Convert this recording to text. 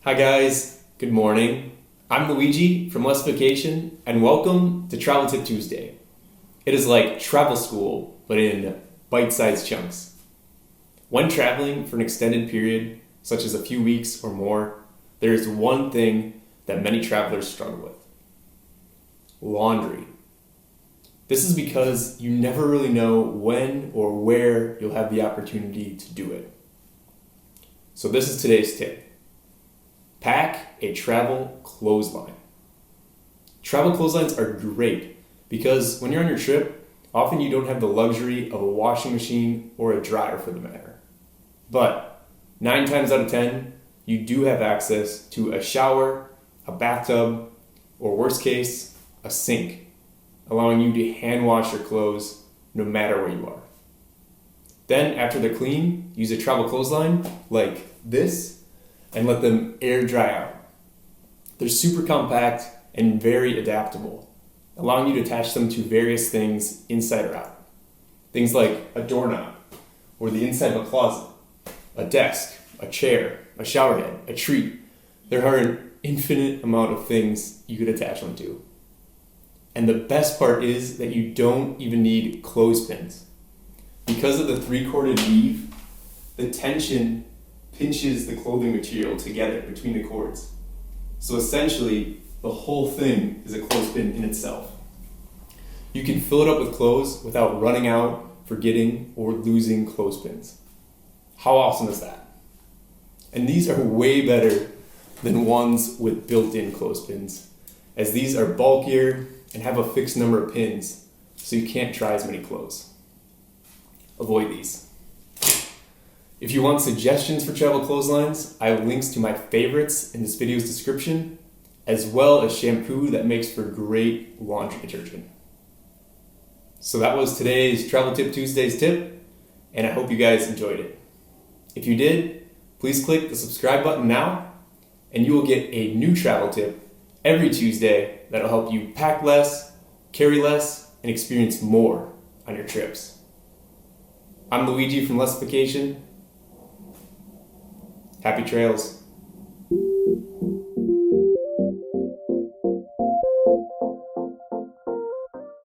Hi guys, good morning. I'm Luigi from 𝗟𝗡𝗦𝗬𝗠𝗡, and welcome to Travel Tip Tuesday. It is like travel school, but in bite-sized chunks. When traveling for an extended period, such as a few weeks or more, there is one thing that many travelers struggle with: laundry. This is because you never really know when or where you'll have the opportunity to do it. So this is today's tip. Pack a travel clothesline. Travel clotheslines are great because when you're on your trip, often you don't have the luxury of a washing machine or a dryer for the matter. But 9 times out of 10, you do have access to a shower, a bathtub, or worst case, a sink, allowing you to hand wash your clothes no matter where you are. Then after they're clean, use a travel clothesline like this and let them air dry out. They're super compact and very adaptable, allowing you to attach them to various things inside or out. Things like a doorknob, or the inside of a closet, a desk, a chair, a shower head, a tree. There are an infinite amount of things you could attach them to. And the best part is that you don't even need clothespins. Because of the 3-corded weave, the tension pinches the clothing material together between the cords. So essentially, the whole thing is a clothespin in itself. You can fill it up with clothes without running out, forgetting, or losing clothespins. How awesome is that? And these are way better than ones with built-in clothespins, as these are bulkier and have a fixed number of pins, so you can't try as many clothes. Avoid these. If you want suggestions for travel clotheslines, I have links to my favorites in this video's description, as well as shampoo that makes for great laundry detergent. So that was today's Travel Tip Tuesday's tip, and I hope you guys enjoyed it. If you did, please click the subscribe button now, and you will get a new travel tip every Tuesday that'll help you pack less, carry less, and experience more on your trips. I'm Luigi from 𝗟𝗡𝗦𝗬𝗠𝗡𝗟. Happy trails.